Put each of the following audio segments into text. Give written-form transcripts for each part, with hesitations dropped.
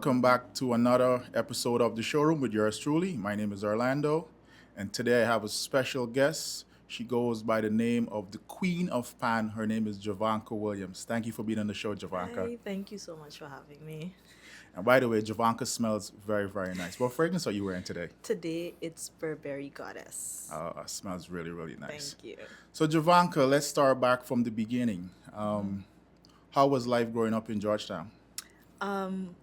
Welcome back to another episode of the showroom with yours truly. My name is Orlando, and today I have a special guest. She goes by the name of the Queen of Pan. Her name is Jovanka Williams. Thank you for being on the show, Jovanka. Hi, thank you so much for having me. And by the way, Jovanka smells very, very nice. What fragrance are you wearing today? Today it's Burberry Goddess. Smells really, really nice. Thank you. So, Jovanka, let's start back from the beginning. How was life growing up in Georgetown?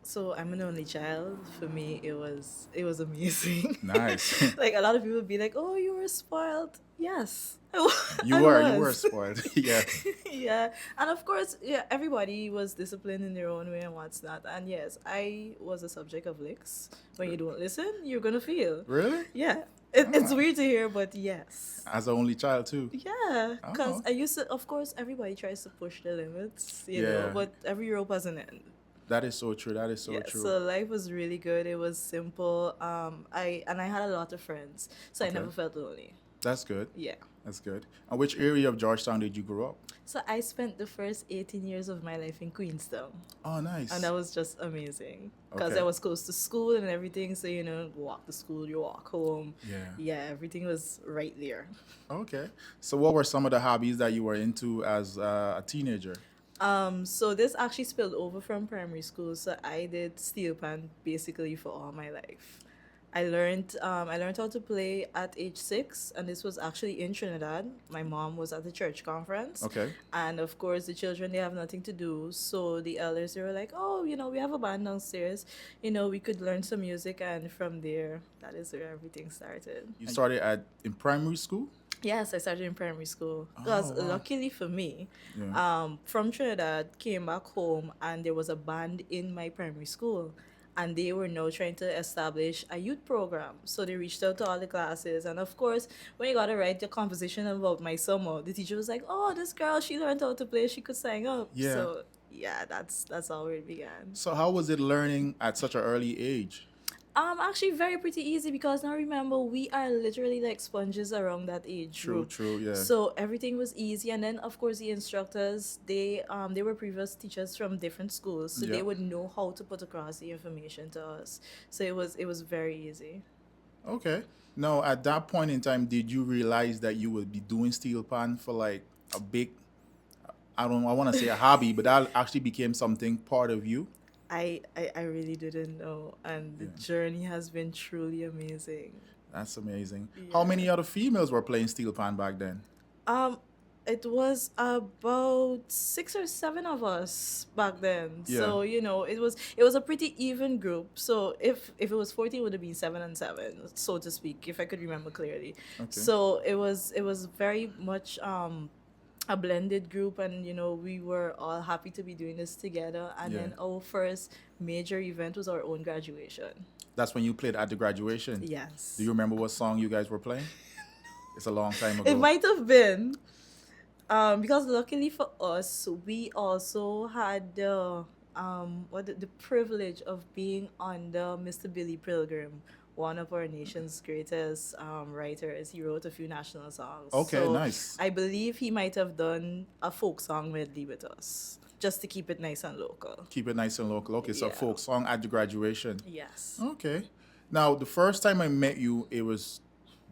So I'm an only child. For me, it was amazing. Nice. Like a lot of people be like, "Oh, you were spoiled." Yes, You I were was. spoiled. Yeah. Yeah, and of course, yeah, everybody was disciplined in their own way and what's not. And yes, I was a subject of licks. When you don't listen, you're gonna feel. Really? Yeah, it's Ah, weird to hear, but yes. as an only child too. Yeah, because Oh, I used to, of course, everybody tries to push the limits, yeah. but every rope has an end. That is so true. That is so Yeah, true. so life was really good. It was simple. I had a lot of friends, so I Okay. never felt lonely. That's good. Yeah. That's good. And which area of Georgetown did you grow up? So I spent the first 18 years of my life in Queenstown, Oh, and nice. that was just amazing because I Okay. was close to school and everything. So walk to school, you walk home. Yeah. Yeah, everything was right there. Okay. So, what were some of the hobbies that you were into as a teenager? So this actually spilled over from primary school. So I did steel pan basically for all my life. I learned how to play at age 6, and this was actually in Trinidad. My mom was at the church conference, Okay. and of course the children they have nothing to do. So the elders they were like, "Oh, we have a band downstairs. We could learn some music," and from there, that is where everything started. You started at in primary school? Yes, I started in primary school because Oh, wow. luckily for me, Yeah. from Trinidad, came back home and there was a band in my primary school. And they were now trying to establish a youth program. So they reached out to all the classes. And of course, when you got to write the composition about my summer, the teacher was like, "Oh, this girl, she learned how to play. She could sing up." Yeah. So yeah, that's how it began. So, how was it learning at such an early age? Actually, very pretty easy because now remember we are literally like sponges around that age True, group. true, yeah. So everything was easy, and then of course the instructors they were previous teachers from different schools, so Yeah. they would know how to put across the information to us. So it was very easy. Okay. Now, at that point in time, did you realize that you would be doing steel pan for like a big, I want to say a hobby, but that actually became something part of you? I really didn't know, and the Yeah. journey has been truly amazing. That's amazing. How Yeah. many other females were playing steel pan back then? Um, it was about 6 or 7 of us back then. Yeah. So it was a pretty even group. So if it was 40, it would have been 7 and 7, so to speak, if I could remember clearly. Okay. So it was very much a blended group, and we were all happy to be doing this together. And Yeah. then our first major event was our own graduation. That's when you played at the graduation. Do Yes. you remember what song you guys were playing? It's a long time It ago. might have been. Because luckily for us, we also had the privilege of being under Mr. Billy Pilgrim, one of our nation's greatest writers. He wrote a few national songs. Okay, So nice. I believe he might have done a folk song medley with us, just to keep it nice and local. Keep it nice and local. Okay, so Yeah. folk song at the graduation. Yes. Okay. Now, the first time I met you, it was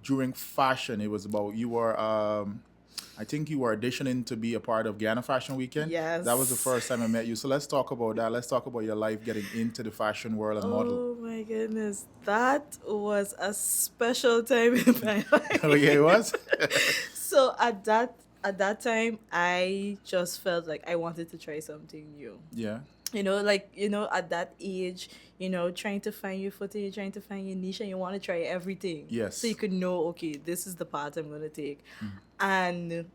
during fashion. It was about you were I think you were auditioning to be a part of Ghana Fashion Weekend. That was the Yes. first time I met you. So let's talk about that. Let's talk about your life getting into the fashion world and model. Oh my goodness, that was a special time in my Oh yeah, it life. was. So at that time, I just felt like I wanted to try something new. Yeah. At that age, trying to find your footing, trying to find your niche, and you want to try everything. So you Yes. could know, okay, this is the path I'm gonna take. And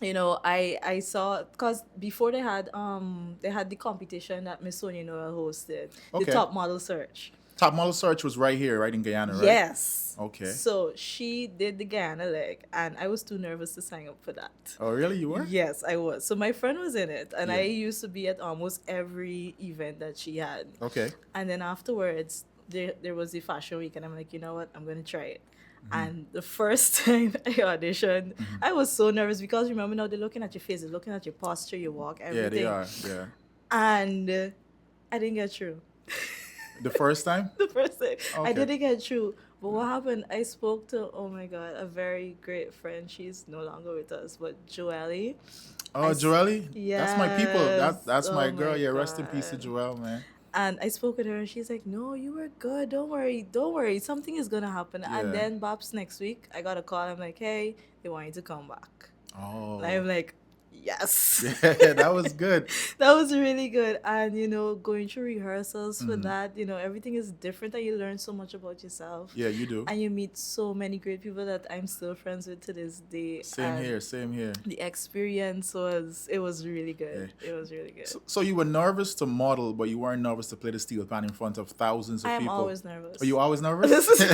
I saw, because before they had the competition that Miss Sonia Noel hosted, the Okay. top model search. Top model search was right here, right in Guyana, right? Yes. Okay. So she did the Ghana leg, and I was too nervous to sign up for that. Oh really? You were? Yes, I was. So my friend was in it, and Yeah. I used to be at almost every event that she had. Okay. And then afterwards, there was the fashion week, and I'm like, you know what? I'm gonna try it. And the first time I auditioned, I was so nervous because remember now they're looking at your face, they're looking at your posture, your walk, Yeah, they everything. are. Yeah. And I didn't get through. The first time? The first time. I Okay. didn't get through. But what happened? I spoke to, oh my God, a very great friend. She's no longer with us, but Joelle. Oh, Joelle, that's my people. Yes. That's my Oh girl. my Yeah, rest in peace to God. Joelle, man. And I spoke with her and she's like, no, you were good. Don't worry. Don't worry. Something is going to happen. And Yeah. then, Babs, next week, I got a call. I'm like, hey, they want you to come back. And Oh, I'm like, yes. yeah, that was good. That was really good. And, going through rehearsals for Hmm. that, everything is different and you learn so much about yourself. Yeah, you do. And you meet so many great people that I'm still friends with to this day. Same And here. Same here. the experience was really Yeah. good. It was really good. So you were nervous to model, but you weren't nervous to play the steel pan in front of thousands I of am people. always nervous. Are you always nervous? This is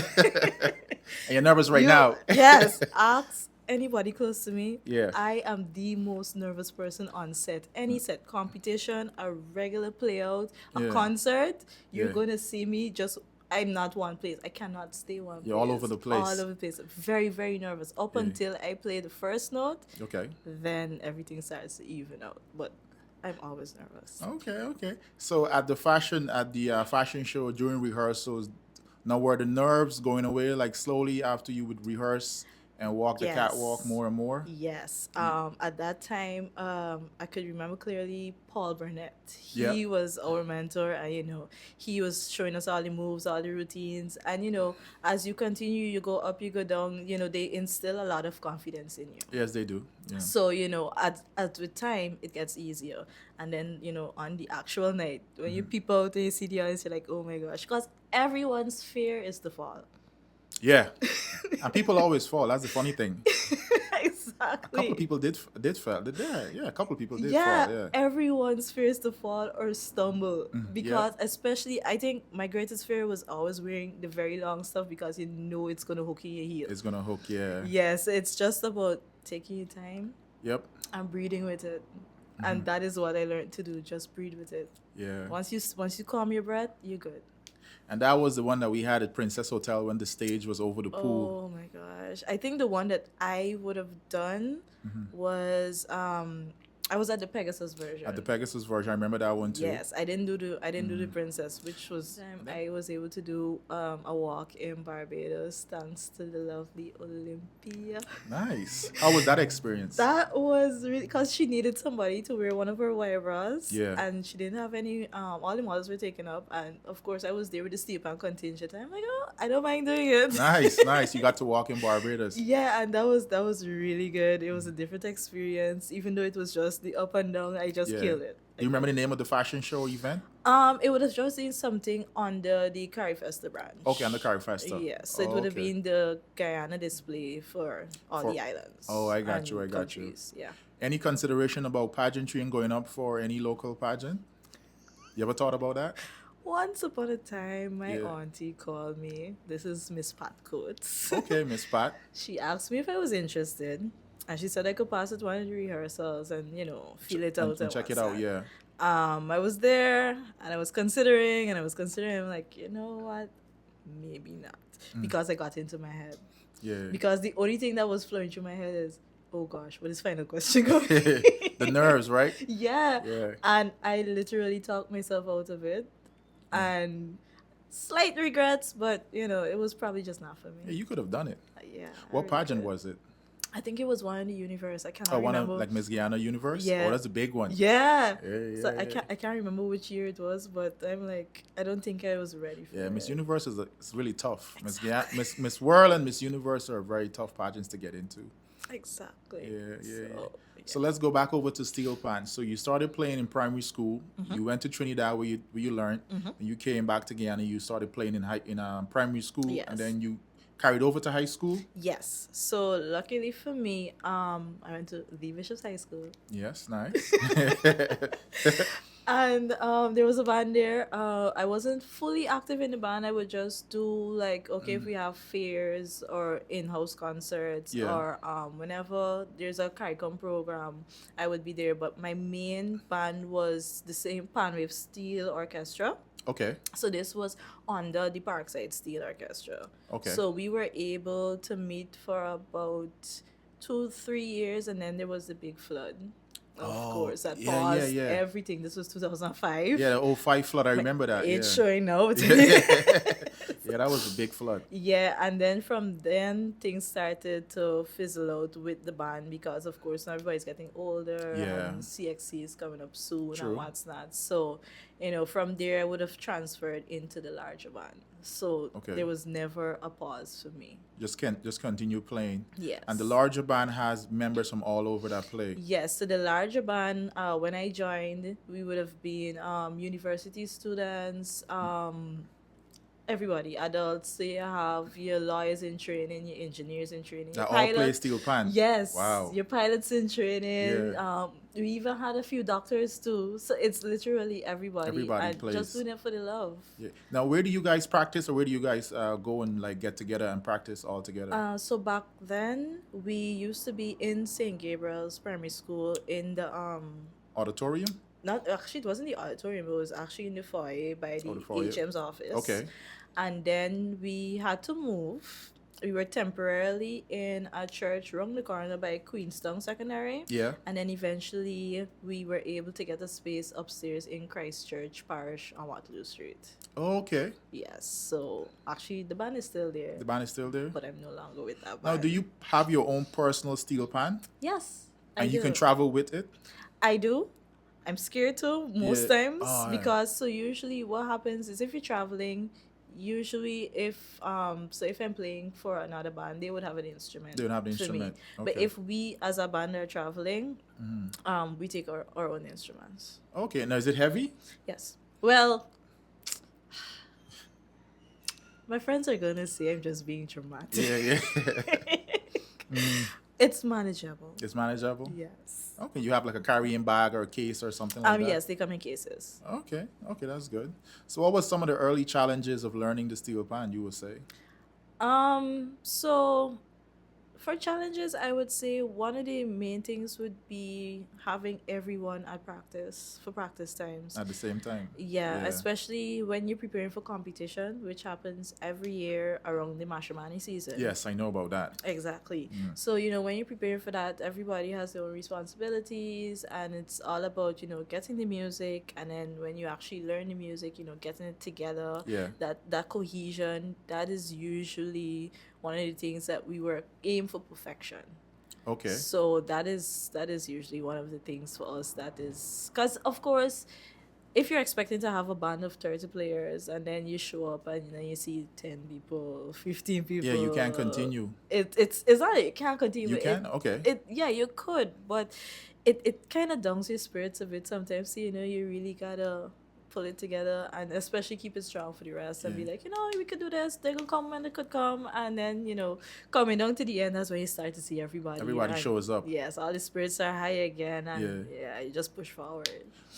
And you're nervous right you. now. Yes, ask anybody close to me. Yeah. I am the most nervous person on set. Any set, competition, a regular play out, a Yeah. concert, you're Yeah. gonna see me just. I'm not one place. I cannot stay one place. You're all over the place. All over the place. Very, very nervous. Up Yeah. until I play the first note, Okay. then everything starts to even out. But I'm always nervous. Okay. Okay. So at the fashion show during rehearsals, now were the nerves going away like slowly after you would rehearse and walk the catwalk Yes. more and more? Yes. At that time, I could remember clearly Paul Burnett. Yeah. He was our mentor, and he was showing us all the moves, all the routines, and as you continue, you go up, you go down. They instill a lot of confidence in you. Yes, they do. Yeah. So at with time, it gets easier, and then on the actual night when you peep out and you see the audience, you're like, oh my gosh, because everyone's fear is to fall. Yeah. And people always fall. That's the funny thing. A couple Exactly. of people did fall. Did they? Yeah, a couple of people did Yeah, fall. Yeah. everyone's fears to fall or stumble Yeah. because especially I think my greatest fear was always wearing the very long stuff because it's gonna hook in your heel. It's gonna hook. Yeah. Yes, it's just about taking your time Yep. and breathing with it. And that is what I learned to do, just breathe with it. Yeah. Once you calm your breath, you're good. And that was the one that we had at Princess Hotel when the stage was over the pool. Oh my gosh. I think the one that I would have done was I was at the Pegasus version. At the Pegasus version, I remember that one too. Yes, I didn't do the princess, which was time I was able to do a walk in Barbados thanks to the lovely Olympia. Nice. How was that experience? That was really because she needed somebody to wear one of her wire bras. Yeah. And she didn't have any. All the models were taken up, and of course I was there with the steel pan contingent. I'm like, oh, I don't mind doing it. Nice, nice. You got to walk in Barbados. Yeah, and that was really good. It was a different experience, even though it was just the up and down. I just Yeah. killed it. Do you remember the name of the fashion show event? It would have just been something under the Carifesta branch. Okay, on the Carifesta. Yes, so it would have Okay. been the Guyana display for all For- the islands. Oh, I got and you, I got you. countries. Yeah. Any consideration about pageantry and going up for any local pageant? You ever thought about that? Once upon a time, my Yeah. auntie called me. This is Miss Pat Coates. Okay, Miss Pat. She asked me if I was interested, and she said I could pass it one of the rehearsals and feel it out And check it out, yeah. I was there and I was considering I'm like, you know what? Maybe not. Because I got into my head. Yeah. Because the only thing that was flowing through my head is, oh gosh, what is final question going to be? The nerves, right? Yeah. Yeah. And I literally talked myself out of it. And slight regrets, but it was probably just not for Yeah, me. you could have done it. Yeah. I What really pageant did. was it? I think it was one in the universe. I can't Oh, one remember. of like Miss Guyana Universe? Yeah. Oh, that's a big one. Yeah. Yeah, So yeah, yeah. I can't remember which year it was, but I'm like, I don't think I was ready for Yeah, it. Miss Universe it's really tough. Miss World and Miss Universe are very tough pageants to get into. Exactly. Yeah, yeah, So, So let's go back over to steel pan. So you started playing in primary school. Mm-hmm. You went to Trinidad where you learned, and you came back to Guyana. You started playing in primary school, Yes. and then you carried over to high school. Yes. So luckily for me, I went to the Vicious High School. Yes, nice. And there was a band there. I wasn't fully active in the band. I would just do like, okay, if we have fairs or in-house concerts Yeah. or whenever there's a CARICOM program, I would be there. But my main band was the same Panwave Steel Orchestra. Okay. So this was under the Parkside Steel Orchestra. Okay. So we were able to meet for about 2-3 years, and then there was the big flood. Of Oh, course, that yeah, yeah, paused yeah. everything. This was 2005. Yeah, the '05 flood. I remember that. It's Yeah. showing out. Yeah, that was a big flood. Yeah, and then from then things started to fizzle out with the band because of course now everybody's getting older Yeah, and CXC is coming up soon and true. what's not. So, from there I would have transferred into the larger band. So Okay. there was never a pause for me. Just continue playing. Yes. And the larger band has members from all over that play. Yes, so the larger band, when I joined, we would have been university students, everybody, adults. So you have your lawyers in training, your engineers in training, your That all play pilots. steel pan. Yes, Wow. your pilots in training. Yeah. We even had a few doctors too. So it's literally everybody. Everybody and plays. just doing it for the love. Yeah. Now, where do you guys practice, or where do you guys go and like get together and practice all together? So back then, we used to be in St. Gabriel's Primary School in the Auditorium? not actually it wasn't the auditorium, it was actually in the foyer by the Oh, the foyer. HM's office. Okay. And then we had to move. We were temporarily in a church around the corner by Queenstown Secondary. Yeah. And then eventually we were able to get a space upstairs in Christchurch Parish on Waterloo Street. Okay. Yes. So actually the band is still there. The band is still there. But I'm no longer with that Now, band. do you have your own personal steel pan, Yes. and you can travel with it? I do. I'm scared to most Yeah. times Oh, yeah. because so usually what happens is if you're traveling, usually if I'm playing for another band, they would have an instrument. They would have the for instrument. Me. But Okay. if we as a band are traveling, we take our own instruments. Okay. Now, is it heavy? Yes. Well, my friends are gonna say I'm just being dramatic. Yeah, yeah. It's manageable. It's manageable. Yes. Okay. You have like a carrying bag or a case or something like that. Yes, they come in cases. Okay. Okay, that's good. So, what was some of the early challenges of learning the steel pan? You would say. So for challenges, I would say one of the main things would be having everyone at practice for practice times. At the same time. Yeah, especially when you're preparing for competition, which happens every year around the Mashramani season. Yes, I know about that. Exactly. So, when you're preparing for that, everybody has their own responsibilities, and it's all about, getting the music, and then when you actually learn the music, getting it together. Yeah. That cohesion, that is usually one of the things that we were aim for perfection. Okay. So that is usually one of the things for us that is because of course if you're expecting to have a band of 30 players and then you show up and you see 10 people 15 people, Yeah, you can't continue. it's not you can't continue. You but can? Okay. yeah, you could, but it kind of downs your spirits a bit sometimes. So, you really gotta pull it together and especially keep it strong for the rest and be like, we could do this, they could come when they could come, and then coming down to the end, that's when you start to see everybody and, shows up. yes, all the spirits are high again, and Yeah. you just push forward.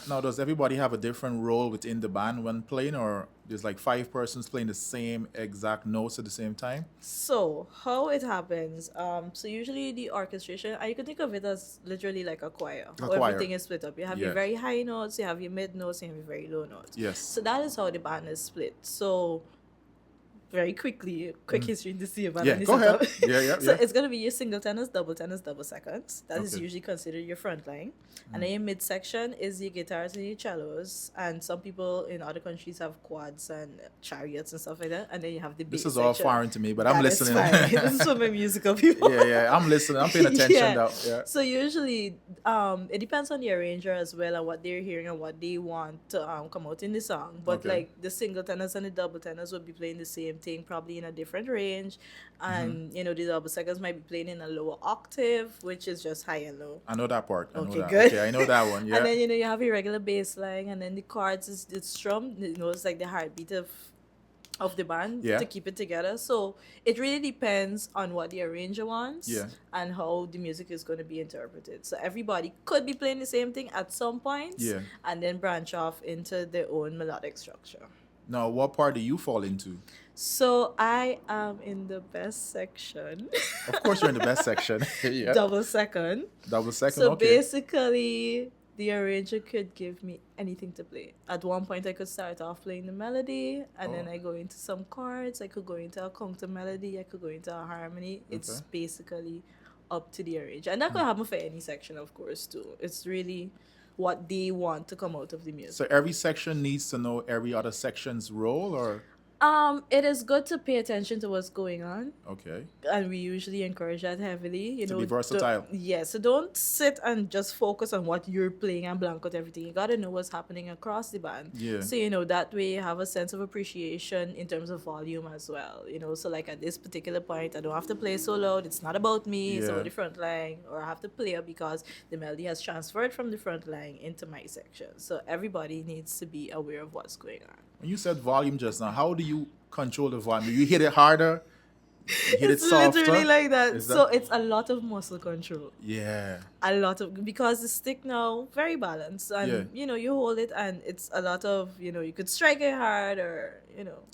Now, does everybody have a different role within the band when playing, or there's like 5 persons playing the same exact notes at the same time? So how it happens, so usually the orchestration, you can think of it as literally like a choir. A How choir. everything is split up. You have your very high notes, you have your mid notes, and you have your very low notes. Yes. So that is how the band is split. So very quickly, quick history to see about Yeah, go ahead. Yeah. So it's gonna be your single tenors, double seconds. That is Okay. usually considered your front line. And then your mid section is your guitars and your cellos. And some people in other countries have quads and chariots and stuff like that. And then you have the bass This is all section. foreign to me, but I'm That is listening. fine. This is for my musical people. Yeah, I'm listening. I'm paying attention Yeah. now. Yeah. So usually, it depends on the arranger as well and what they're hearing and what they want to come out in the song. But Okay. like the single tenors and the double tenors would be playing the same thing, probably in a different range, and the double seconds might be playing in a lower octave, which is just high and low. I know that part. I know Okay, that. good. Okay, I know that one. Yeah. And then you have your regular bass line, and then the chords is it's strummed. It's like the heartbeat of the band Yeah. to keep it together. So it really depends on what the arranger wants Yeah. and how the music is going to be interpreted. So everybody could be playing the same thing at some points, Yeah. and then branch off into their own melodic structure. Now, what part do you fall into? So I am in the best section, Of course, you're in the best section. Yeah. double second. Double second. So Okay. basically, the arranger could give me anything to play. At one point, I could start off playing the melody, and then I go into some chords. I could go into a counter melody. I could go into a harmony. It's Okay. basically up to their age. And that could happen for any section, of course, too. It's really what they want to come out of the So music. every section needs to know every other section's role, or It is good to pay attention to what's going on, okay, and we usually encourage that heavily. to be versatile. Yeah, so don't sit and just focus on what you're playing and blank out everything. You gotta know what's happening across the band. Yeah. So that way you have a sense of appreciation in terms of volume as well. So like at this particular point, I don't have to play so loud. It's not about me. It's Yeah. about the front line, or I have to play up because the melody has transferred from the front line into my section. So everybody needs to be aware of what's going on. When you said volume just now, how do you control the volume? Do you hit it harder? You hit It's it softer? literally like that. Is So it's a lot of muscle control. Yeah. A lot of, because the stick now very balanced, and you hold it, and it's a lot of, you could strike it hard, or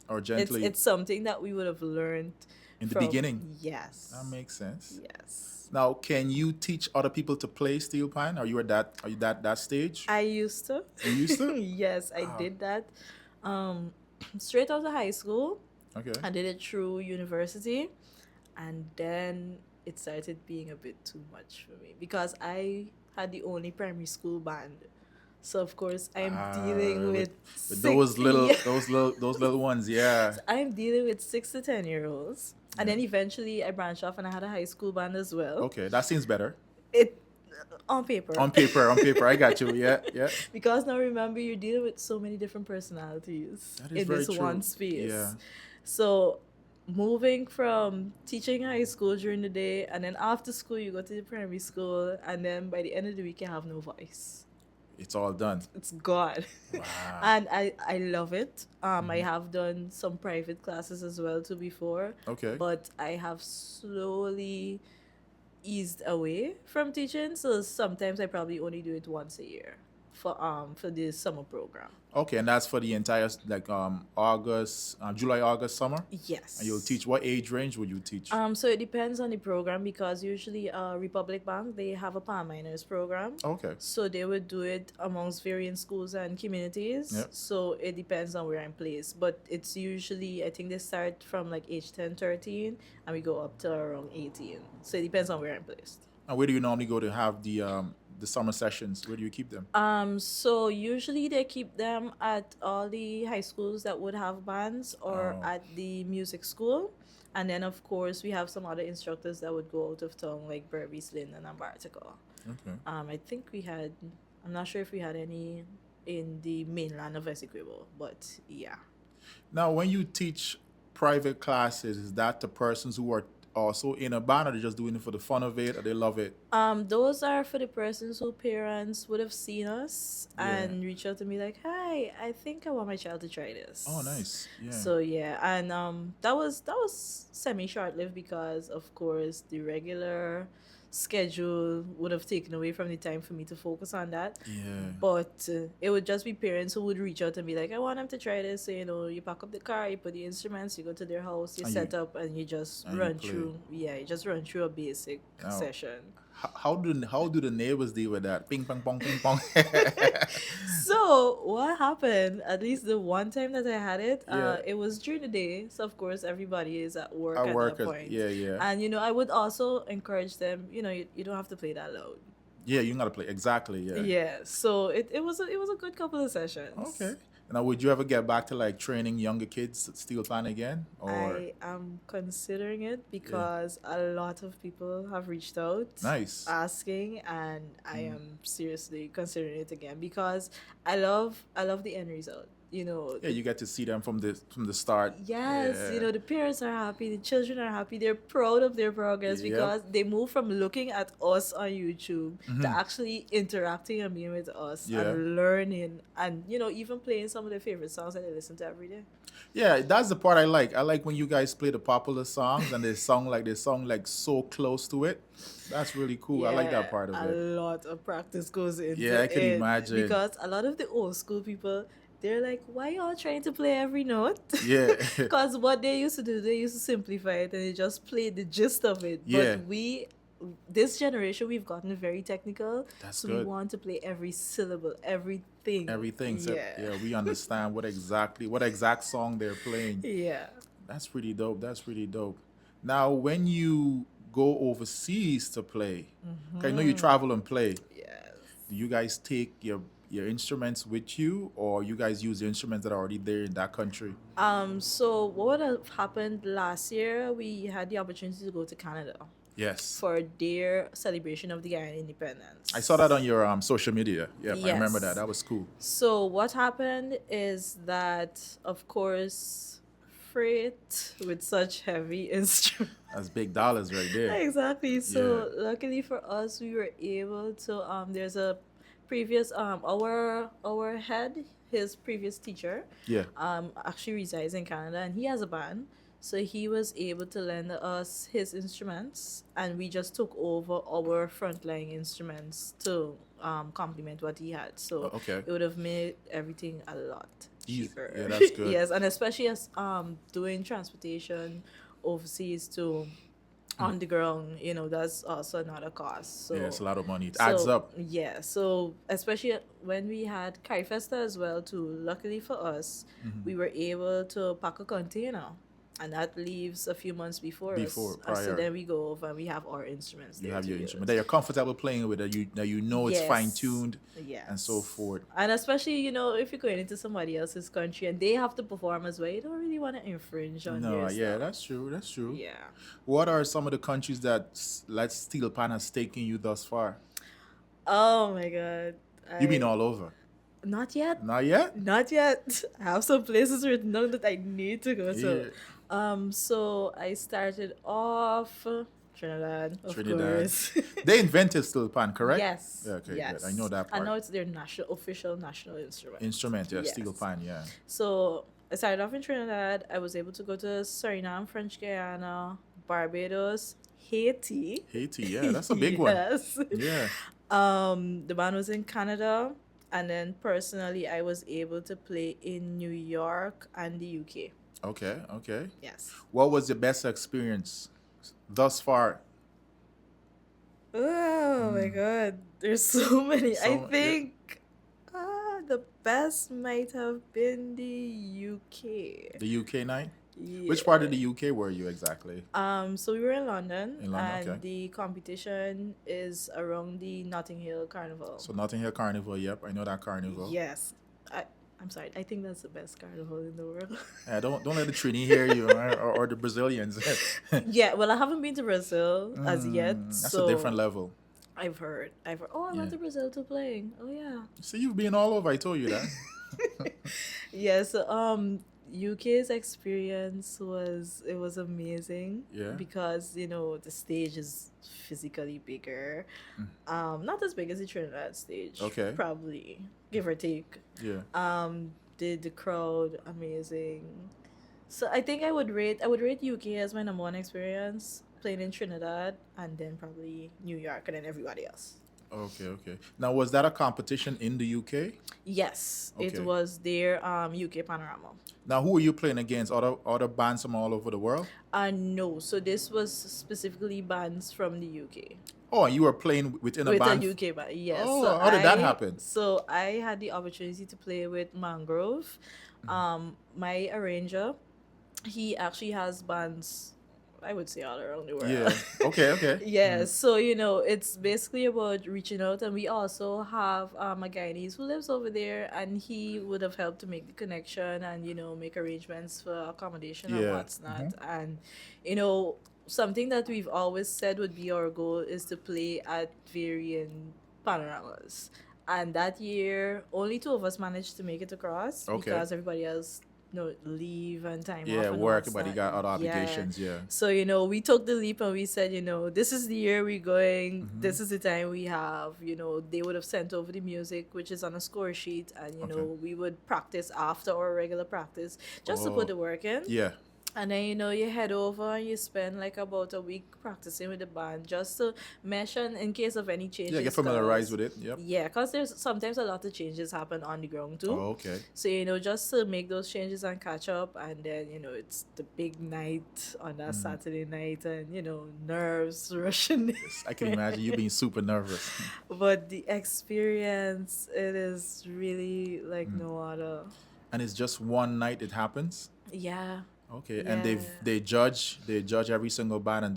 Or it's gently. something that we would have learned In the from- beginning. Yes. That makes sense. Yes. Now, can you teach other people to play steel pan? Are you that stage? I used to. You used to? Yes, I did that. Um, straight out of high school. Okay. I did it through university, and then it started being a bit too much for me because I had the only primary school band. So of course I'm dealing with those little ones, yeah. I'm dealing with 6 to 10 year olds. And then eventually I branched off and I had a high school band as well. Okay, that seems better. It on paper. On paper, I got you. Yeah, yeah. Because now remember, you're dealing with so many different personalities That is in very this true. one space. Yeah. So moving from teaching high school during the day, and then after school you go to the primary school, and then by the end of the week you have no voice. It's all done. It's gone. Wow. And I love it. I have done some private classes as well too before. Okay. But I have slowly eased away from teaching, so sometimes I probably only do it once a year for the summer program. Okay, and that's for the entire August, July, August, summer? Yes. And you'll teach, what age range would you teach? So it depends on the program, because usually Republic Bank, they have a Palm Miners program. Okay. So they would do it amongst varying schools and communities. Yep. So it depends on where I'm placed. But it's usually, I think they start from like age 10, 13, and we go up to around 18. So it depends on where I'm placed. And where do you normally go to have the summer sessions? Where do you keep them? So usually they keep them at all the high schools that would have bands, or Oh. at the music school. And then of course we have some other instructors that would go out of town, like Berbice, Linden, and Bartico. Okay. I think I'm not sure if we had any in the mainland of Essequibo, but yeah. Now, when you teach private classes, is that the persons who are also in a band, or they're just doing it for the fun of it, or they love it? Those are for the persons who parents would have seen us Yeah. and reach out to me like, "Hi, I think I want my child to try this." Oh, nice. Yeah. So yeah, and that was semi short lived, because of course the regular schedule would have taken away from the time for me to focus on that. Yeah. But it would just be parents who would reach out and be like, "I want them to try this." So you pack up the car, you put the instruments, you go to their house, you And set up, and you just and you run play. through. Yeah, you just run through a basic Now, session. How do the neighbors deal with that? Ping pong pong ping pong. So what happened? At least the one time that I had it, Yeah. it was during the day. So of course everybody is at work At at work, that point. yeah, yeah. And I would also encourage them. You don't have to play that loud. Yeah, you gotta play exactly. Yeah. Yeah. So it was a good couple of sessions. Okay. Now, would you ever get back to like training younger kids at steel pan again, or I am considering it because a lot of people have reached out nice? asking, and I am seriously considering it again, because I love the end result. Yeah, you get to see them from the start. Yes, Yeah. the parents are happy, the children are happy, they're proud of their progress, Yep. because they move from looking at us on YouTube to actually interacting and being with us Yeah. and learning, and even playing some of their favorite songs that they listen to every day. Yeah, that's the part I like. I like when you guys play the popular songs and they song like so close to it. That's really cool. I like that part of a it. lot of practice goes into Yeah, I can it, imagine. because a lot of the old school people, they're like, "Why y'all trying to play every note?" Yeah. Because what they used to do, they used to simplify it and they just play the gist of it. Yeah. But this generation, we've gotten very technical. That's so we good. want to play every syllable, everything. Everything. So, Yeah. yeah, we understand what exact song they're playing. Yeah. That's pretty dope. That's pretty dope. Now, when you go overseas to play, 'cause I know you travel and play. Yes. Do you guys take your instruments with you, or you guys use the instruments that are already there in that country? So what would have happened last year? We had the opportunity to go to Canada Yes. for their celebration of the Guyana I saw that on independence. your social media. Yep, I remember that. Yes. That was cool. So what happened is that, of course, freight with such heavy instruments. That's big dollars right there. Exactly. Yeah. So luckily for us, we were able to. There's a previous our head, his previous teacher, Yeah. actually resides in Canada, and he has a band. So he was able to lend us his instruments, and we just took over our frontline instruments to complement what he had. So Okay. it would have made everything a lot Easy. cheaper. Yeah, that's good. Yes, and especially as doing transportation overseas to on the ground, that's also another cost. Yeah, it's a So lot of money. It adds up. yeah, so especially when we had Kai Festa as well too, luckily for us, we were able to pack a container. And that leaves a few months before Before, us. And so prior. then we go over and we have our instruments You there have to your use. instrument that you're comfortable playing with, that you know it's Yes. fine tuned Yes. and so forth. And especially, if you're going into somebody else's country and they have to perform as well, you don't really want to infringe on No, their yeah, stuff. that's true. That's true. Yeah. What are some of the countries that Let's Steel Pan has taken you thus far? Oh my God. You've been all over. Not yet. Not yet? Not yet. I have some places written down that I need to go to. Yeah. So I started off Trinidad, of Trinidad. course. They invented steel pan, correct? Yes. Yeah, okay, yes. good. I know that And now part. it's their official national instrument. Instrument, yeah, Yes. steel pan, yeah. So I started off in Trinidad. I was able to go to Suriname, French Guyana, Barbados, Haiti. Haiti, yeah, that's a big one. Yes. Yeah. The band was in Canada, and then personally, I was able to play in New York and the UK. Okay, okay. Yes. What was your best experience thus far? Oh my God, there's so many. So, I yeah. think the best might have been the UK. The UK night? Yeah. Which part of the UK were you exactly? So we were in London, In London, and okay. the competition is around the Notting Hill Carnival. So Notting Hill Carnival, yep, I know that carnival. Yes, I'm sorry. I think that's the best carnival in the world. Yeah, don't let the Trini hear you or the Brazilians. Yeah, well, I haven't been to Brazil as yet. That's so a different level. I've heard. Oh, I went Yeah. to Brazil to playing. Oh yeah. See, you've been all over. I told you that. Yes. UK's experience was amazing. Yeah. Because the stage is physically bigger. Not as big as the Trinidad stage. Okay. Probably, give or take. Yeah. The crowd amazing. So I think I would rate UK as my number one experience, playing in Trinidad, and then probably New York, and then everybody else. Okay, okay. Now, was that a competition in the UK? Yes, Okay. it was their UK Panorama. Now, who were you playing against? Other bands from all over the world? No, so this was specifically bands from the UK. Oh, and you were playing within a With band? a UK band, yes. Oh, So how did that happen? So I had the opportunity to play with Mangrove. My arranger, he actually has bands, I would say, all around the world. Yeah. Okay, okay. Yeah, so it's basically about reaching out, and we also have a Guyanese who lives over there, and he would have helped to make the connection and make arrangements for accommodation and Yeah, what's not. And something that we've always said would be our goal is to play at varying panoramas. And that year, only two of us managed to make it across Okay. because everybody else, leave and time off. Yeah, and work, what's everybody not. got other Yeah. obligations, yeah. So, we took the leap and we said, this is the year we're going. This is the time we have. They would have sent over the music, which is on a score sheet. And, Okay. we would practice after our regular practice just to put the work in. Yeah. And then, you head over and you spend like about a week practicing with the band just to mesh and in case of any changes. Yeah, get familiarized with it. Yep. Yeah, because there's sometimes a lot of changes happen on the ground too. Oh, okay. So, just to make those changes and catch up, and then, it's the big night on that Saturday night, and, nerves rushing. I can imagine you being super nervous. But the experience, it is really like no other. And it's just one night it happens? Yeah. Okay, and Yeah. they judge every single band, and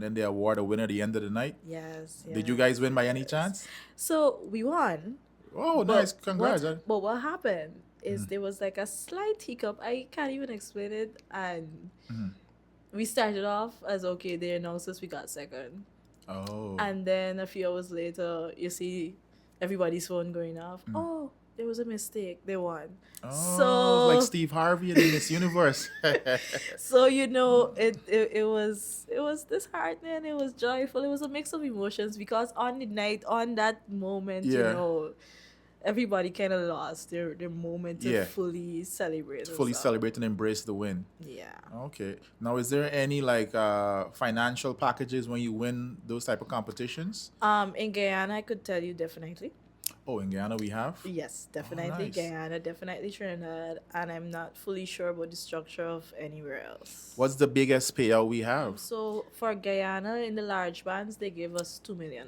then they award a winner at the end of the night. Yes, Did you guys win by any yes. chance? So we won, Oh, but nice! Congrats! what happened is there was like a slight hiccup. I can't even explain it, and we started off as okay. They announced us we got second, Oh, and then a few hours later, you see everybody's phone going off. Oh, there was a mistake. They won. oh, it's like So Steve Harvey in Miss Universe. so it was disheartening, it was joyful, it was a mix of emotions because on the night, on that moment, Yeah, everybody kind of lost their moment to yeah. fully celebrate and Fully stuff. celebrate and embrace the win. Yeah. Okay. Now, is there any like financial packages when you win those type of competitions? In Guyana, I could tell you definitely. Oh, in Guyana we have. Yes, Oh, definitely nice. Guyana, definitely Trinidad, and I'm not fully sure about the structure of anywhere else. What's the biggest payout we have? So for Guyana, in the large bands, they gave us $2 million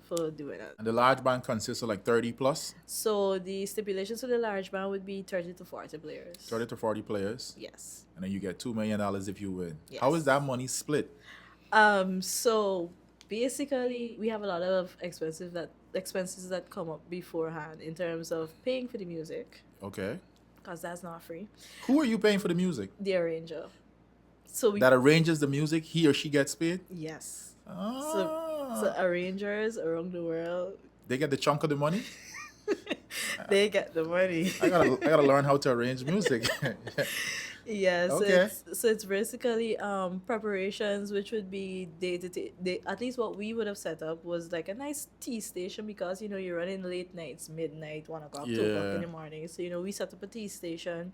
for doing it. And the large band consists of like 30 plus, So the stipulations for the large band would be 30 to 40 players. 30 to 40 players, Yes. and then you get $2 million if you win. How is Yes. that money split? So basically we have a lot of expenses that come up beforehand in terms of paying for the music, Okay. because that's not free. Who are you paying for the music? The arranger. So we That arranges the music, he or she gets paid? yes. So Ah, arrangers around the world, they get the chunk of the money? they get the money. I gotta learn how to arrange music. Yeah, so Okay. it's basically preparations, which would be day to day. At least what we would have set up was like a nice tea station, because you're running late nights, midnight, 1 o'clock, 2 o'clock in Yeah. the morning. So we set up a tea station.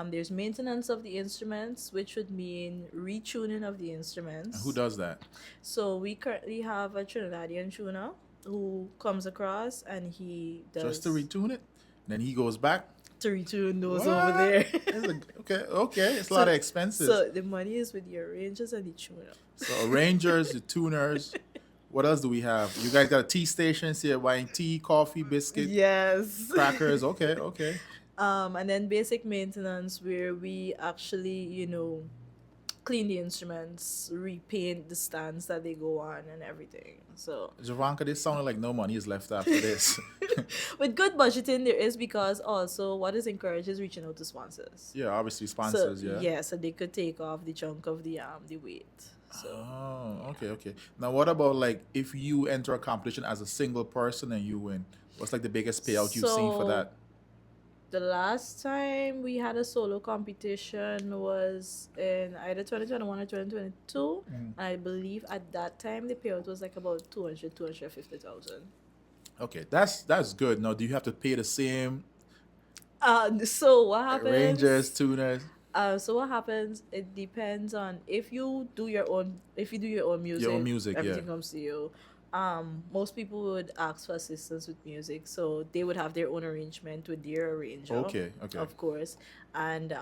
There's maintenance of the instruments, which would mean retuning of the instruments. Who does that? So we currently have a Trinidadian tuner who comes across and he does Just to retune it? Then he goes back? to retune those over What? there. Okay. It's a lot of expenses. So the money is with the arrangers and the tuner. So arrangers, the tuners. What else do we have? You guys got a tea station, so you're buying tea, coffee, biscuit, Yes. crackers. Okay. And then basic maintenance, where we actually, clean the instruments, repaint the stands that they go on and everything. So Jovanka, this sounded like no money is left after this. with good budgeting there is, because also what is encouraged is reaching out to sponsors. Yeah, obviously So sponsors, yeah. yeah, so they could take off the chunk of the weight. So Oh, okay. Now what about like if you enter a competition as a single person and you win? What's like the biggest payout you've seen for So that? the last time we had a solo competition was in either 2021 or 2022. And I believe at that time the payout was like about 250,000. Okay, that's good. Now do you have to pay the same So what arrangers, happens? tuners? So what happens? It depends on if you do your own. If you do Your own music, yeah. everything comes to you. Most people would ask for assistance with music, so they would have their own arrangement with their arranger. Okay. Of course. And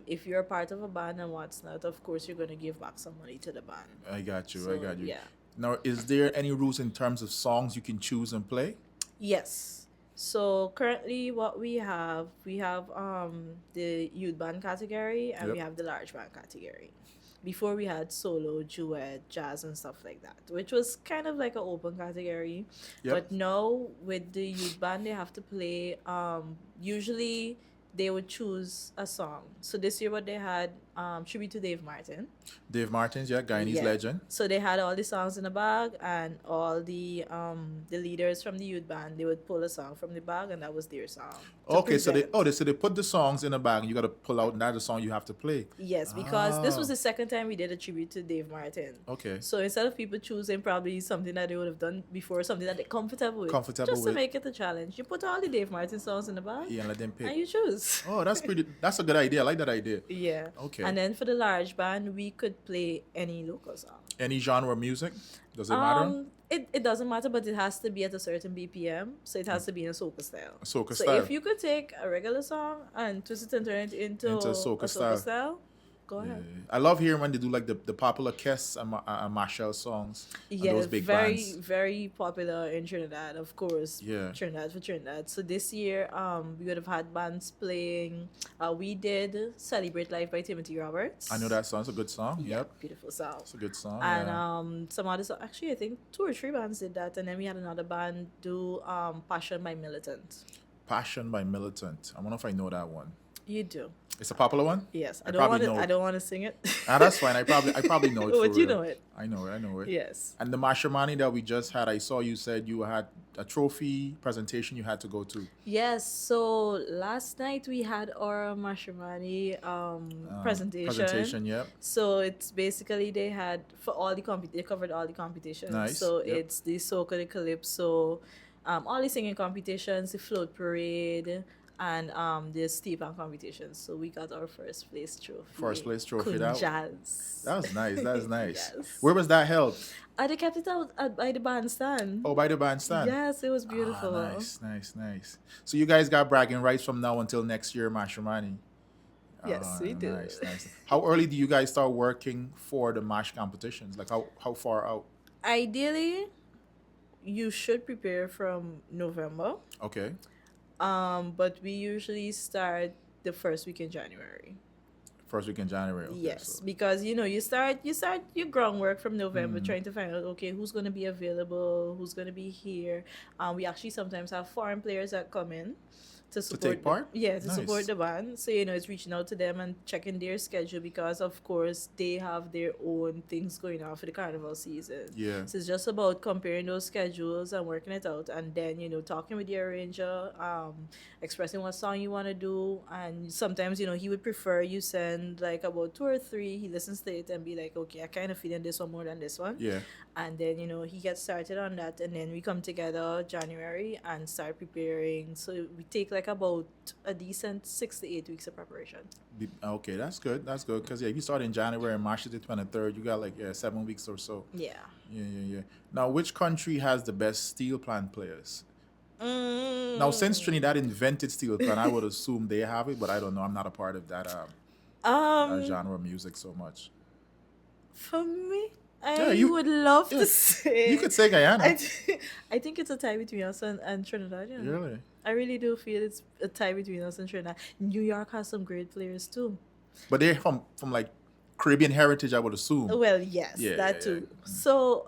if you're a part of a band and what's not, of course you're gonna give back some money to the band. I got you. So yeah. Now, is there any rules in terms of songs you can choose and play? Yes. So currently what we have the youth band category, and we Yep. have the large band category. Before we had solo, duet, jazz and stuff like that, which was kind of like an open category. Yep. But now with the youth band they have to play usually they would choose a song. So this year what they had tribute to Dave Martin. Dave Martins, yeah, Guyanese Yeah. legend. So they had all the songs in the bag, and all the leaders from the youth band, they would pull a song from the bag, and that was their song. to Okay, so present. they put the songs in a bag and you gotta pull out and that's the song you have to play. Yes, because this was Ah. the second time we did a tribute to Dave Martin. Okay. So instead of people choosing probably something that they would have done before, something that they're comfortable with, Comfortable just to with. make it a challenge, you put all the Dave Martin songs in the bag, Yeah, and let them and pick. you choose. Oh, that's a good idea. I like that idea. Yeah. Okay. And then for the large band, we could play any local song. Any genre of music? Does it matter? It doesn't matter, but it has to be at a certain BPM, so it has to be in a soca style. Soca So style. if you could take a regular song and twist it and turn it into Into a soca soca style. style, Go Yeah, ahead. I love hearing when they do like the popular Kess and Marshall songs and Yeah, those big very, bands. very popular in Trinidad, of course. Yeah, Trinidad for Trinidad. So this year, we would have had bands playing. We did Celebrate Life by Timothy I know Roberts. that song. It's a good song. Yeah, Yep, beautiful song. it's a good song. And Yeah, some others, actually, I think two or three bands did that. And then we had another band do Passion by Militant. Passion by Militant. I wonder if I know that one. You do. It's a popular one. Yes. I probably know I it. don't want to sing it. Ah, that's fine. I probably know it for But you real. know it. I know it. I know it. Yes. And the Mashamani that we just had, I saw you said you had a trophy presentation you had to go to. Yes, so last night we had our Mashramani presentation. Presentation, yep. So it's basically they had for all the they covered all the competitions. Nice, So yep. it's the soca, the calypso, all the singing competitions, the float parade, and the steepan competitions. So we got our first place trophy. First place trophy. Kunjaz. That was nice. That was nice. Yes. Where was that held? They kept it out by the bandstand. Oh, by the bandstand. Yes, it was beautiful. Ah, nice. So you guys got bragging rights from now until next year, Mashamani. Yes, we do. Nice. How early do you guys start working for the MASH competitions? Like how far out? Ideally, you should prepare from November. Okay. But we usually start the first week in January. First week in January. Okay, Yes, so- because you start your groundwork from November, trying to find out, okay, who's going to be available, who's going to be here. We actually sometimes have foreign players that come in to support take part? Yeah, to Nice. support the band. So it's reaching out to them and checking their schedule, because of course they have their own things going on for the carnival season. Yeah. So it's just about comparing those schedules and working it out, and then talking with the arranger, expressing what song you want to do. And sometimes he would prefer you send like about two or three. He listens to it and be like, okay, I kind of feeling this one more than this one. Yeah. And then he gets started on that, and then we come together January and start preparing. So we take like about a decent 6 to 8 weeks of preparation. Okay, that's good. That's good. Because if you start in January and March is the 23rd, you got like 7 weeks or so. Yeah. Yeah. Now, which country has the best steel pan players? Now, since Trinidad invented steel pan, I would assume they have it, but I don't know. I'm not a part of that genre of music so much. For me, Yeah, I would love yeah, to say You could say Guyana. I think it's a tie between us and Trinidad. Yeah. Really? I really do feel it's a tie between us and Trinidad. New York has some great players too. But they're from like Caribbean heritage, I would assume. Well, yes, Yeah, that yeah, too. yeah. So,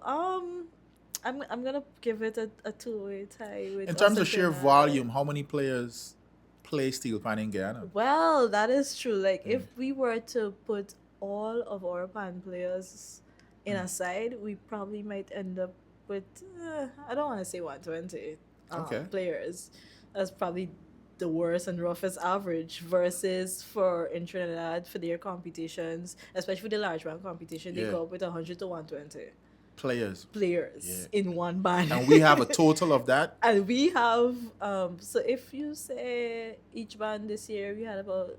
I'm gonna give it a two-way tie with In us terms and of sheer Trinidad. volume, how many players play steel pan in Guyana? Well, that is true. Like, if we were to put all of our pan players in a side, we probably might end up with, I don't want to say 120 Okay. players. That's probably the worst and roughest average, versus for in Trinidad for their competitions, especially for the large band competition, they Yeah. go up with 100 to 120 Players. players Yeah. in one band. And we have a total of that? And we have, so if you say each band this year, we had about,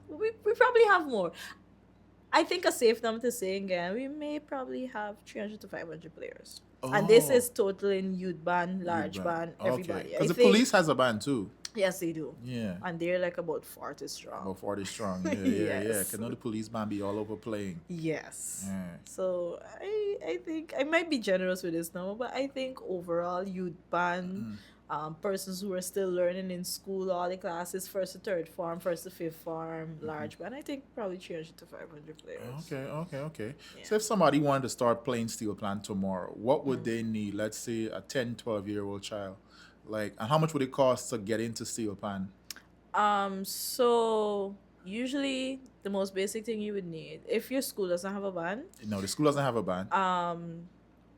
we probably have more. I think a safe number to say again, we may probably have 300 to 500 players. And this Oh. is total in youth band, large band, everybody. Because the I think- police has a band too. Yes, they do. Yeah. And they're like about 40 strong. About 40 strong. Yeah. Yes. Because the police band be all over playing. Yes. Yeah. So I think I might be generous with this number, but I think overall youth band, persons who are still learning in school, all the classes, first to third form, first to fifth form, large band, I think probably 300 to 500 players. Okay. Yeah. So if somebody wanted to start playing steel pan tomorrow, what would they need? Let's say a 10, 12-year-old child. Like, and how much would it cost to get into steel pan? So usually the most basic thing you would need, if your school doesn't have a band, No, the school doesn't have a band.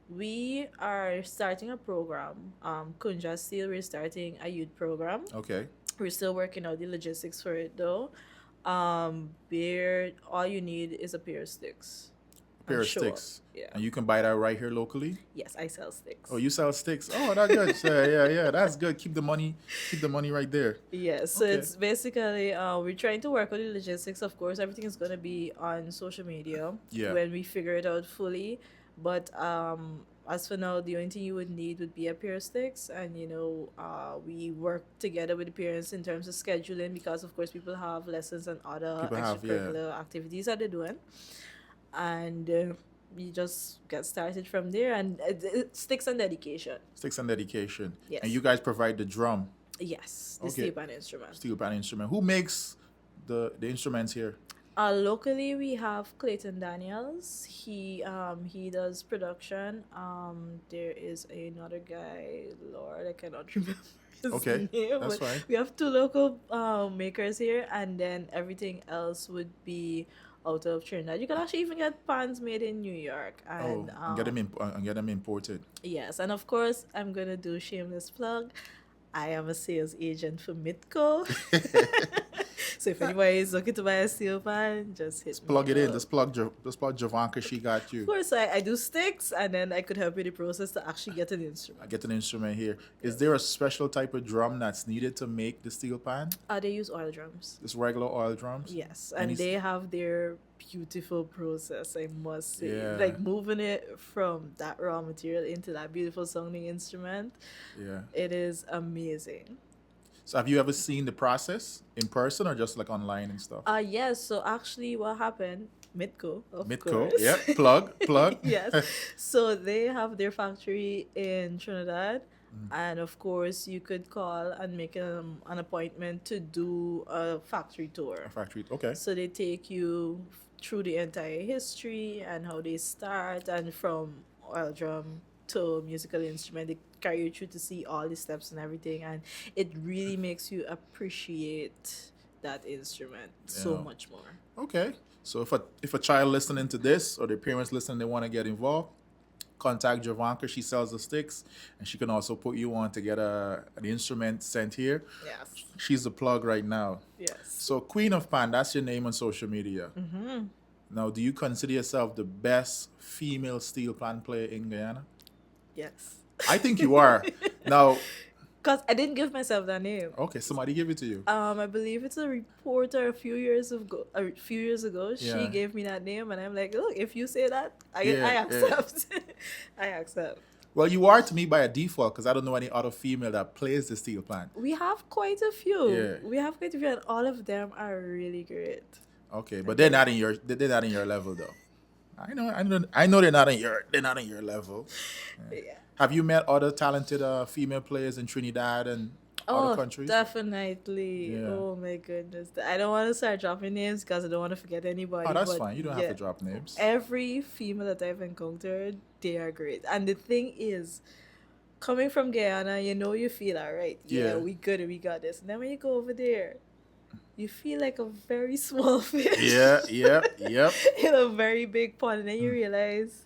we are starting a program. Kunja Steel, we're starting a youth program. Okay. We're still working out the logistics for it though. Where all you need is a pair of sticks. A pair And of show up. sticks. Yeah. And you can buy that right here locally? Yes, I sell sticks. Oh, you sell sticks. Oh, that's good. Yeah. That's good. Keep the money right there. Yes, so Okay. it's basically we're trying to work on the logistics. Of course, everything is gonna be on social media Yeah. when we figure it out fully. But as for now, the only thing you would need would be a pair of sticks, and we work together with the parents in terms of scheduling because, of course, people have lessons and other People have, yeah, extracurricular activities that they're doing, and you just get started from there, and sticks and dedication. sticks and dedication. And Yes, you guys provide the drum. yes, the Okay. steel pan instrument. Steel pan instrument. Who makes the instruments here? Locally, we have Clayton Daniels. He does production. There is another guy, Lord, I cannot remember his Okay, name. that's But fine. we have two local makers here, and then everything else would be out of Trinidad. You can actually even get pans made in New York, Oh, and and get them imported. yes, and of course, I'm gonna do shameless plug. I am a sales agent for Mitco. So if anybody is looking to buy a steel pan, just hit Plug me it in. up. Just plug Jovanka. She got Of you. course, I do sticks, and then I could help you the process to actually get an I instrument. get an instrument here. Is there a special type of drum that's needed to make the steel pan? They use oil drums. Just regular oil drums? Yes, Any and they have their beautiful process, I must say. Yeah. Like moving it from that raw material into that beautiful sounding instrument, Yeah. it is amazing. So have you ever seen the process in person or just like online and stuff? Yes, so actually what happened, Mitco, of Mitco. course. Yep. Plug. Yes. So they have their factory in Trinidad. And of course, you could call and make an appointment to do a factory tour. Factory. Okay. So they take you through the entire history and how they start, and from oil drum to musical instrument, they carry you through to see all the steps and everything, and it really makes you appreciate that instrument so Yeah. much more. Okay. So if a child listening to this or their parents listening, they want to get involved, contact Jovanka. She sells the sticks, and she can also put you on to get an instrument sent here. Yes. She's the plug right now. Yes. So Queen of Pan, that's your name on social media. Mm-hmm. Now, do you consider yourself the best female steel pan player in Guyana? Yes. I think you are. Now, Because I didn't give myself that name. okay, somebody give it to you. I believe it's a reporter a few years ago. She Yeah. gave me that name, and I'm like, look, if you say that, I Yeah, accept. I accept. Well, you are to me by a default because I don't know any other female that plays the steel pan. We have quite a few. Yeah. We have quite a few, and all of them are really great. Okay, but they're not in your level though. I know they're not in your level. Yeah. Have you met other talented female players in Trinidad and other Oh, countries? definitely. Yeah. Oh my goodness. I don't want to start dropping names because I don't want to forget anybody. Oh, that's but fine. You don't yeah, have to drop names. every female that I've encountered, they are great. And the thing is, coming from Guyana, you feel all right. Yeah, Yeah. we good, we got this. And then when you go over there, you feel like a very small fish Yep. in a very big pond. And then you realize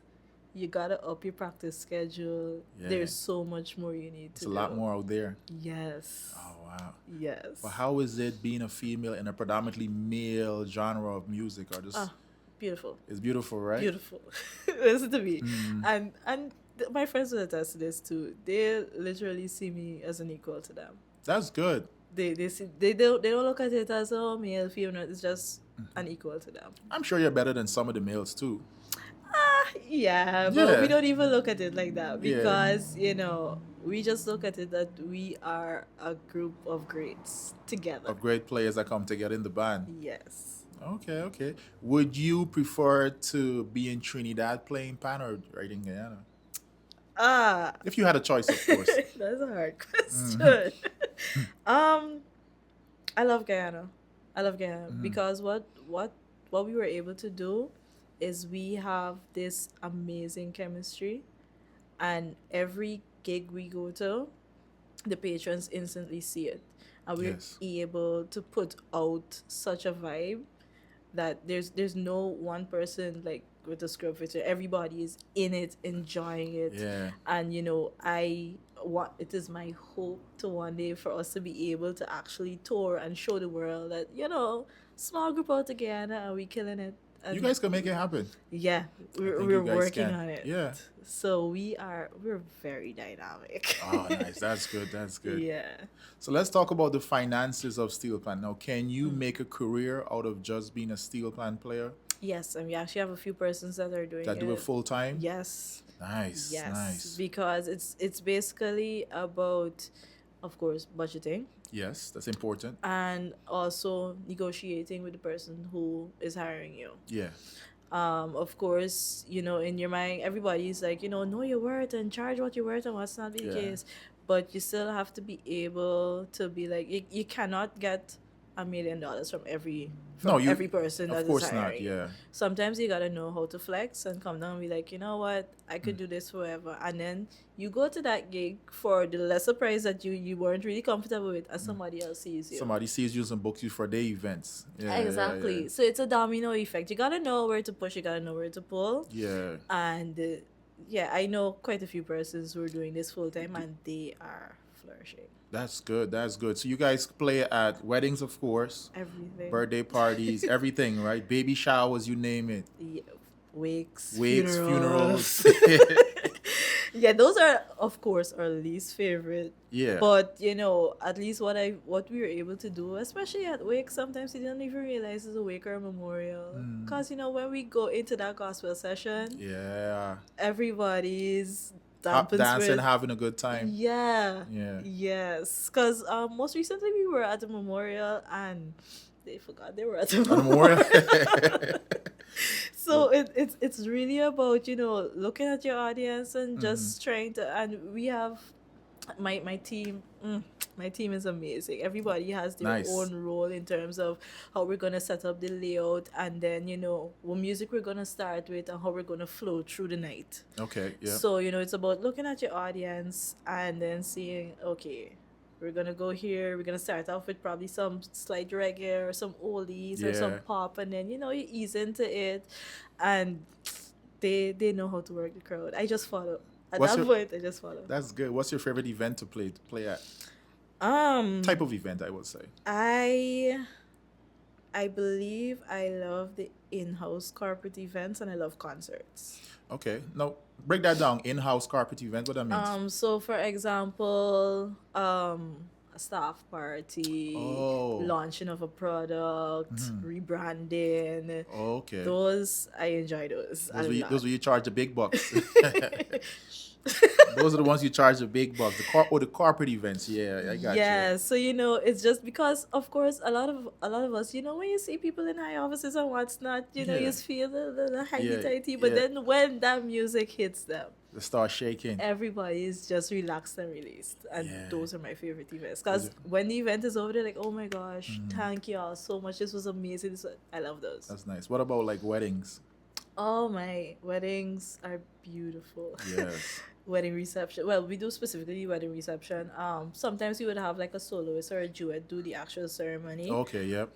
you gotta up your practice schedule. Yeah. There's so much more you need to It's a do. lot more out there. Yes. Oh wow. Yes. But how is it being a female in a predominantly male genre of music? Or just Ah, beautiful. it's beautiful, right? Beautiful. Listen to me. Mm. And my friends will attest to this too. They literally see me as an equal to them. That's good. They don't look at it as male, female. It's just Mm-hmm. an equal to them. I'm sure you're better than some of the males too. Yeah, but Yeah. we don't even look at it like that Yeah. because we just look at it that we are a group of greats together. Of great players that come together in the band. Yes. Okay. Would you prefer to be in Trinidad playing pan or right in Guyana? If you had a choice, of course. That's a hard question. Mm-hmm. I love Guyana. Mm-hmm. Because what we were able to do is we have this amazing chemistry, and every gig we go to, the patrons instantly see it, and we're Yes. able to put out such a vibe that there's no one person like with a script writer. Everybody is in it, enjoying it. Yeah. And it is my hope to one day for us to be able to actually tour and show the world that small group out to Guyana and we killing it. You And guys can make it happen. yeah, I think you we're guys working can. on it. Yeah. So we're very dynamic. Oh, nice. That's good. That's good. Yeah. So let's talk about the finances of steel plant. Now, can you Mm. make a career out of just being a steel plant player Yes, and we actually have a few persons that are doing that do it it. full time? Yes. Nice, Yes, nice. because it's basically about, of course, budgeting Yes, that's important. and also negotiating with the person who is hiring you. Yeah, Of course, in your mind, everybody's like, know your worth and charge what you're worth, and what's not be the yeah. case. But you still have to be able to be like, you cannot get $1 million No, from you. every person Of that is course not. hiring you. Yeah. Sometimes you gotta know how to flex and come down and be like, you know what, I could do this forever. And then you go to that gig for the lesser price that you weren't really comfortable with, and somebody else sees you. Somebody sees you and books you for their events. Yeah, yeah, yeah. Exactly. So it's a domino effect. You gotta know where to push, you gotta know where to pull. Yeah. And yeah, I know quite a few persons who are doing this full time and they are flourishing. That's good. That's good. So you guys play at weddings, of course, Everything. birthday parties, everything, right? Baby showers, you name it. Yeah. Wakes, Wakes, funerals. funerals. Yeah, those are of course our least favorite. Yeah. But at least what we were able to do, especially at wake, sometimes you don't even realize it's a wake or a memorial. Cause when we go into that gospel session, Yeah. everybody's dancing Dancing, having a good time. Yeah. Yeah. Yes. Cause most recently we were at a memorial and they forgot they were at a A memorial. memorial. So it's really about looking at your audience and just trying to, and we have my team. My team is amazing. Everybody has their Nice. own role in terms of how we're gonna set up the layout, and then what music we're gonna start with and how we're gonna flow through the night. Okay. Yeah. So it's about looking at your audience and then seeing, okay, we're gonna go here. We're gonna start off with probably some slight reggae or some oldies or some Yeah. pop, and then you ease into it, and they know how to work the crowd. I just follow. At What's that your- point, I just follow. That's good. What's your favorite event to play at? Um, Type of event, I would say. I believe I love the in-house corporate events and I love concerts. Okay. Now break that down. In-house carpet event. What that means? So for example, a staff party, Oh. launching of a product, rebranding. Okay. Those I enjoy those. a lot. Those where you charge the big bucks. Those are the ones you charge the big bucks. The corporate events. Yeah, I got Yeah, so it's just because of course a lot of us, when you see people in high offices and what's not, you Yeah. just feel the Yeah, highty tighty. But yeah. then when that music hits them, you. The start shaking. everybody is just relaxed and released, and Yeah. those are my favorite events. Because when the event is over, they're like, "Oh my gosh, thank you all so much. This was amazing." I love those. That's nice. What about like weddings? Oh, my weddings are beautiful. Yes. Wedding reception. Well, we do specifically wedding reception. Sometimes we would have like a soloist or a duet do the actual ceremony. Okay. Yep.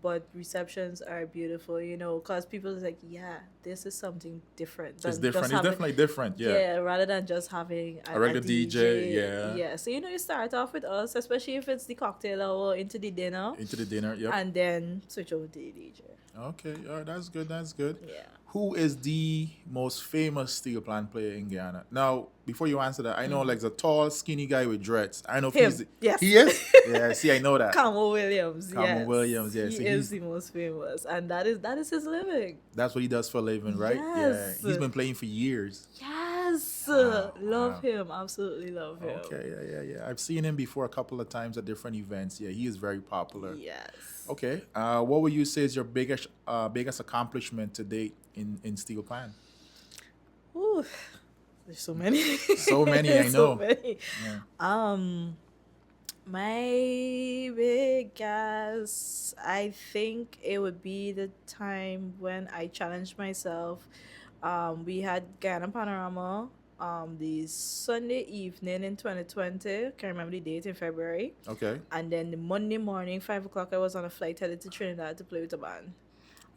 But receptions are beautiful, because people is like, yeah, this is something different. It's than different. just It's having- definitely different. Yeah. Yeah, rather than just having A regular DJ, yeah. Yeah, so you start off with us, especially if it's the cocktail hour into the dinner, Into the dinner. Yep. and then switch over to the DJ. Okay. All right. That's good. That's good. Yeah. Who is the most famous steel plant player in Guyana? Now, before you answer that, I know like the tall, skinny guy with dreads. I know if Him, he's yes. He is. Yeah. See, I know that. Camo Williams, Camo yes. Williams, yes. He So is the most famous, and that is his living. That's what he does for a living, right? Yes. Yeah. He's been playing for years. Yes, Wow, love wow. him, absolutely love him. Okay. Yeah. I've seen him before a couple of times at different events. Yeah. He is very popular. Yes. Okay. What would you say is your biggest accomplishment to date in steel plant? Ooh, there's so many. So many, I So know. many. Yeah. My biggest, I think it would be the time when I challenged myself. We had Ghana Panorama the Sunday evening in 2020. Can't remember the date, in February. Okay. And then the Monday morning, 5 o'clock, I was on a flight headed to Trinidad to play with a band.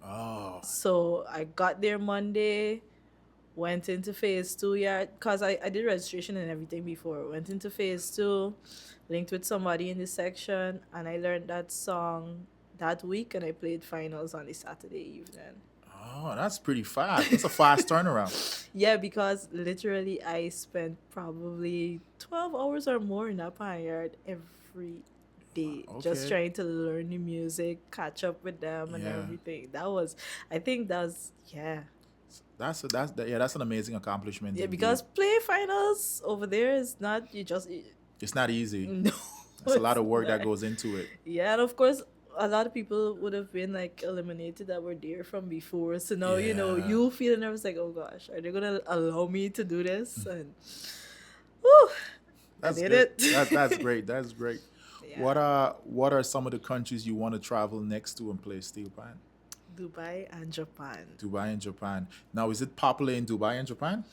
Oh. So I got there Monday, went into phase two, yeah, because I did registration and everything before. Went into phase two, linked with somebody in the section, and I learned that song that week, and I played finals on the Saturday evening. Oh, that's pretty fast. That's a fast turnaround. Yeah, because literally I spent probably 12 hours or more in that yard every day just Okay. trying to learn the music, catch up with them and Yeah. everything. I think that's, yeah. Yeah, that's an amazing accomplishment Yeah, indeed. because play finals over there is not, It's not easy. no, It's a lot it's of work that not. goes into it. Yeah, and of course, a lot of people would have been like eliminated that were there from before. So now, Yeah. you feel nervous like, oh gosh, are they gonna allow me to do this? And whew, I That's did good. it. That's great. That's great. Yeah. What are some of the countries you want to travel next to and play steel pan? Dubai and Japan. Dubai and Japan. Now, is it popular in Dubai and Japan?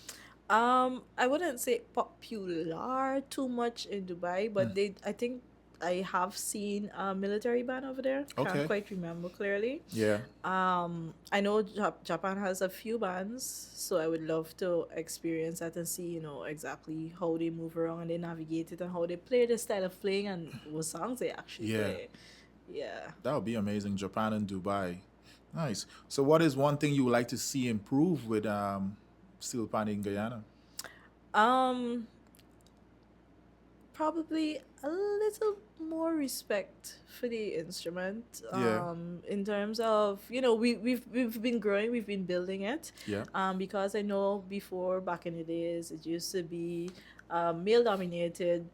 I wouldn't say popular too much in Dubai, but I think I have seen a military band over there. Can't Okay. quite remember clearly. Yeah. I know Japan has a few bands, so I would love to experience that and see, exactly how they move around and they navigate it and how they play the style of playing and what songs they actually Yeah. play. Yeah. That would be amazing. Japan and Dubai. Nice. So, what is one thing you would like to see improve with steel pan in Guyana? Um, Probably a little more respect for the instrument. Yeah. In terms of, we've been growing, we've been building it. Yeah. Because I know before back in the days it used to be male dominated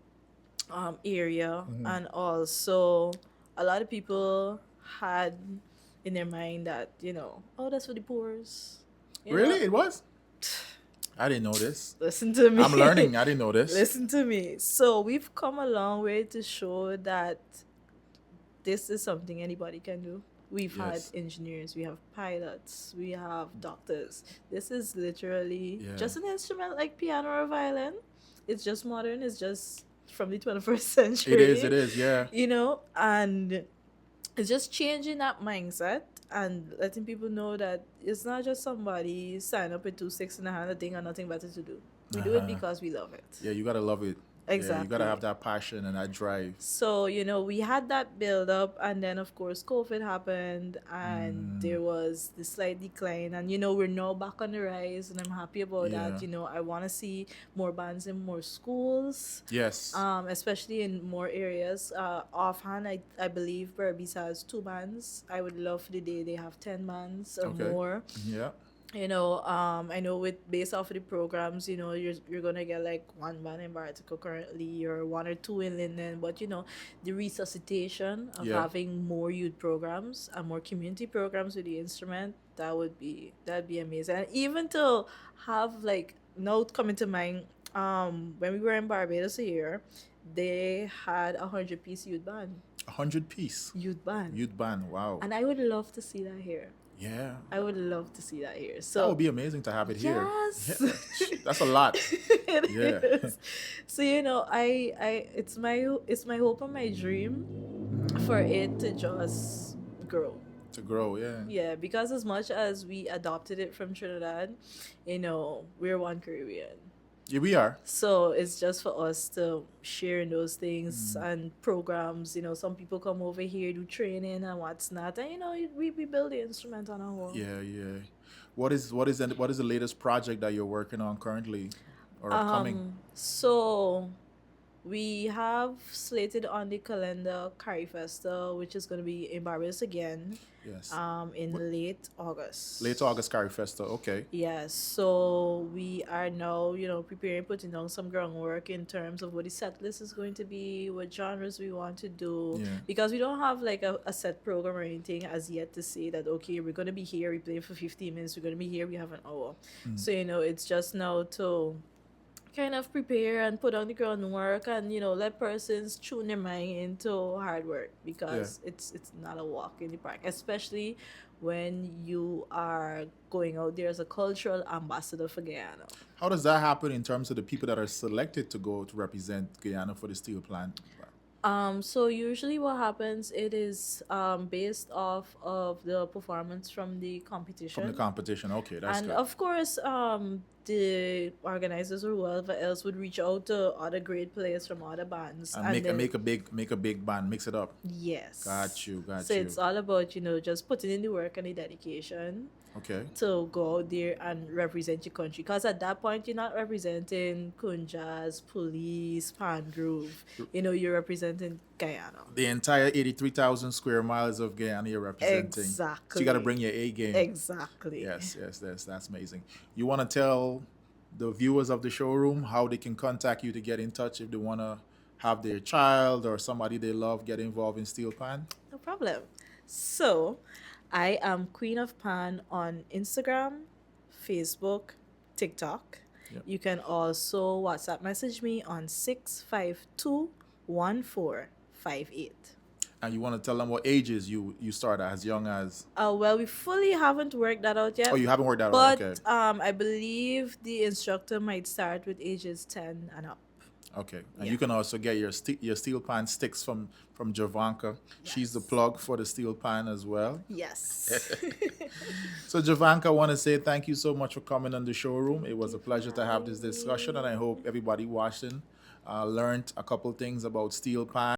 area, and also a lot of people had in their mind that, oh, that's for the poors. You Really? know, It was? I didn't know this. listen to me. I'm learning. I didn't know this. Listen to me. So we've come a long way to show that this is something anybody can do. We've had Yes. engineers, we have pilots, we have doctors. This is literally Yeah. just an instrument like piano or violin. It's just modern, it's just from the 21st century. It is, yeah. And it's just changing that mindset and letting people know that it's not just somebody sign up with two sticks in the hand and think and nothing better to do. We do it Uh-huh. because we love it. Yeah, you gotta love it. Yeah, you gotta Exactly. have that passion and that drive. So, we had that build up, and then, of course, COVID happened, and there was the slight decline. And, we're now back on the rise, and I'm happy about that. Yeah. I want to see more bands in more schools, Yes. especially in more areas. Offhand, I believe Berbice has 2 bands. I would love for the day they have 10 bands or Okay. more. Yeah. I know with based off of the programs, you're gonna get like 1 band in Bartico currently or 1 or 2 in Linden, but the resuscitation of Yeah. having more youth programs and more community programs with the instrument, that'd be amazing. And even to have like now coming to mind, when we were in Barbados a year, they had 100-piece youth band. 100 piece. Youth band. Youth band. Wow. And I would love to see that here. Yeah. I would love to see that here. That So would be amazing to have it here. yes. Yeah. That's a lot. It Yeah. is. So it's my hope and my dream for it to just grow. To grow, yeah. Yeah, because as much as we adopted it from Trinidad, we're one Caribbean. Yeah, we are. So it's just for us to share in those things and programs. Some people come over here, do training and what's not. And we build the instrument on our own. Yeah, yeah. What is the latest project that you're working on currently or upcoming? So we have slated on the calendar Curry Festa, which is going to be in Barbados again, Yes. in late August. Late August Carry Festa. Okay. Yes, so we are now, preparing, putting down some groundwork in terms of what the set list is going to be, what genres we want to do, Yeah. because we don't have like a set program or anything as yet to say that, okay, we're going to be here, we play for 15 minutes, we're going to be here, we have an hour. So, it's just now to kind of prepare and put on the groundwork and let persons tune their mind into hard work because it's not a walk in the park, especially when you are going out there as a cultural ambassador for Guyana. How does that happen in terms of the people that are selected to go to represent Guyana for the steel plant? So usually what happens, it is based off of the performance from the competition. From the competition. Okay, that's And good. of course, the organizers or whoever else would reach out to other great players from other bands, And and then make a big band, mix it up. yes. Got So you. it's all about, just putting in the work and the dedication Okay. to go out there and represent your country. Because at that point, you're not representing Kunjas, Police, Pan Groove. You're representing Guyana. The entire 83,000 square miles of Guyana you're representing. So you got to Exactly. bring your A game. Exactly. Yes, that's amazing. You want to tell the viewers of the showroom how they can contact you to get in touch if they want to have their child or somebody they love get involved in steel pan? No problem. So, I am Queen of Pan on Instagram, Facebook, TikTok. Yep. You can also WhatsApp message me on 652-1458. And you want to tell them what ages you start at, as young as. Well, we fully haven't worked that out yet. Oh, you haven't worked that out. But Okay. I believe the instructor might start with ages 10 and up. Okay, and Yeah. you can also get your steel pan sticks from Jovanka. She's the plug for the steel pan as well. Yes. So Jovanka, I want to say thank you so much for coming on the showroom. It was a pleasure to have this discussion, and I hope everybody watching learned a couple things about steel pan.